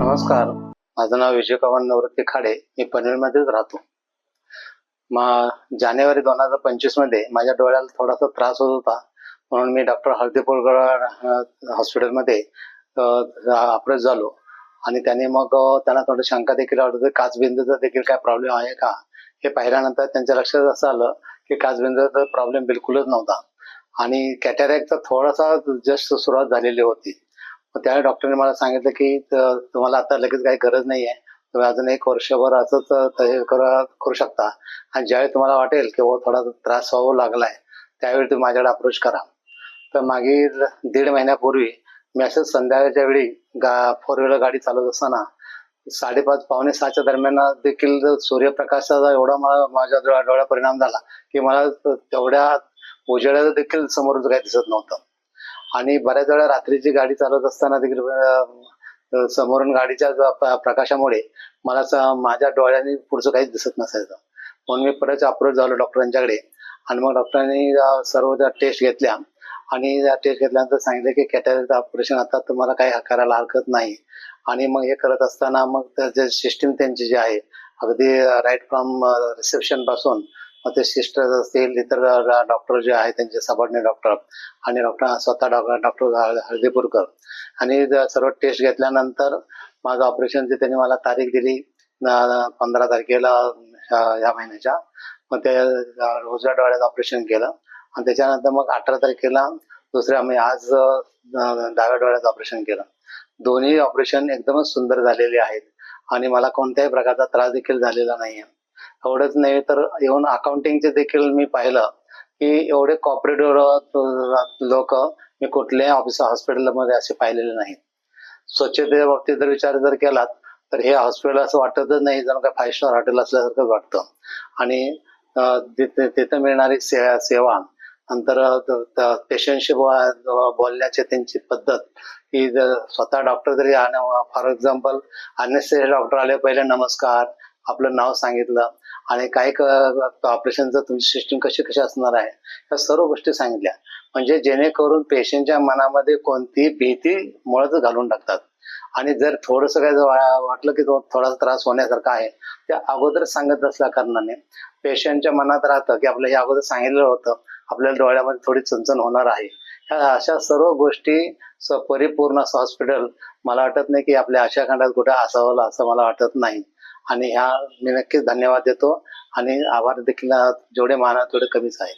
नमस्कार. माझं नाव विजय पवन निवृत्ती खाडे. मी पनवेलमध्येच राहतो. जानेवारी 2025 मध्ये माझ्या डोळ्याला थोडासा त्रास होत होता, म्हणून मी डॉक्टर हळदीपूरकर हॉस्पिटलमध्ये अप्रोच झालो आणि त्याने मग त्यांना थोडी शंका देखील वाटत होती, काचबिंदूचा देखील काय प्रॉब्लेम आहे का, हे पाहिल्यानंतर त्यांच्या लक्षात असं आलं की काचबिंदूचा प्रॉब्लेम बिलकुलच नव्हता आणि कॅटॅरॅक्टचा थोडासा जस्ट सुरुवात झालेली होती. त्यावेळी डॉक्टरने मला सांगितलं की तुम्हाला आता लगेच काही गरज नाही आहे, तुम्ही अजून 1 वर्षभर असंच हे करू शकता आणि ज्यावेळी तुम्हाला वाटेल की थोडा त्रास व्हावं लागलाय त्यावेळी तुम्ही माझ्याकडे अप्रोच करा. तर मागील 1.5 महिन्यापूर्वी मी असंच संध्याकाळच्या वेळी 4 व्हीलर गाडी चालवत असताना 5:30 पावणे 6च्या दरम्यान देखील सूर्यप्रकाशाचा एवढा माझ्या डोळ्यावर परिणाम झाला की मला तेवढ्या उजेडात देखील समोरून काही दिसत नव्हतं आणि बऱ्याच वेळा रात्रीची गाडी चालवत असताना देखील समोरून गाडीच्या प्रकाशामुळे मला माझ्या डोळ्यांनी पुढचं काहीच दिसत नसायचं. म्हणून मी परत अप्रोच झालो डॉक्टरांच्याकडे आणि मग डॉक्टरांनी सर्व त्या टेस्ट घेतल्या आणि त्या टेस्ट घेतल्यानंतर सांगितलं की कॅटॅरॅक्ट ऑपरेशन आता तुम्हाला काही करायला हरकत नाही. आणि मग हे करत असताना मग त्याचे सिस्टीम त्यांची जी आहे अगदी राईट फ्रॉम रिसेप्शन पासून मग ते सिस्टर्स असतील, इतर डॉक्टर जे आहेत त्यांचे सबऑर्डिनेट डॉक्टर आणि स्वतः डॉक्टर हळदीपूरकर आणि सर्व टेस्ट घेतल्यानंतर माझं ऑपरेशनची त्यांनी मला तारीख दिली 15 तारखेला या महिन्याच्या. मग ते उजव्या डोळ्याचं ऑपरेशन केलं आणि त्याच्यानंतर मग 18 तारखेला आज 10व्या डोळ्याचं ऑपरेशन केलं. दोन्ही ऑपरेशन एकदमच सुंदर झालेले आहेत आणि मला कोणत्याही प्रकारचा त्रास देखील झालेला नाहीये. एवढंच नाही तर येऊन अकाउंटिंगचे देखील मी पाहिलं की एवढे कॉपरेटिव्ह लोक मी कुठल्याही हॉस्पिटलमध्ये असे पाहिलेले नाहीत. स्वच्छतेच्या बाबतीत जर विचार केलात तर हे हॉस्पिटल असं वाटतच नाही जणू काय 5 स्टार हॉटेल असल्यासारखं वाटतं. आणि तिथे मिळणारी सेवा, नंतर पेशंटशी बोलण्याची त्यांची पद्धत की स्वतः डॉक्टर जरी फॉर एक्झाम्पल अनेस्थेसिया डॉक्टर आले, पहिले नमस्कार, आपलं नाव सांगितलं आणि काय ऑपरेशनचं तुमची सिस्टीम कशी असणार आहे या सर्व गोष्टी सांगितल्या, म्हणजे जेणेकरून पेशंटच्या मनामध्ये कोणतीही भीती मुळातच घालून टाकतात. आणि जर थोडंसं काय वाटलं की थोडासा त्रास होण्यासारखा आहे ते अगोदर सांगत असल्या कारणाने पेशंटच्या मनात राहतं की आपलं हे अगोदर सांगितलं होतं, आपल्याला डोळ्यामध्ये थोडी चणचण होणार आहे. ह्या अशा सर्व गोष्टी परिपूर्ण असं हॉस्पिटल मला वाटत नाही की आपल्या आशिया खंडात कुठे असावं असं मला वाटत नाही. आणि ह्या मी नक्कीच धन्यवाद देतो आणि आभार देखील जेवढे माना तेवढे कमीच आहे.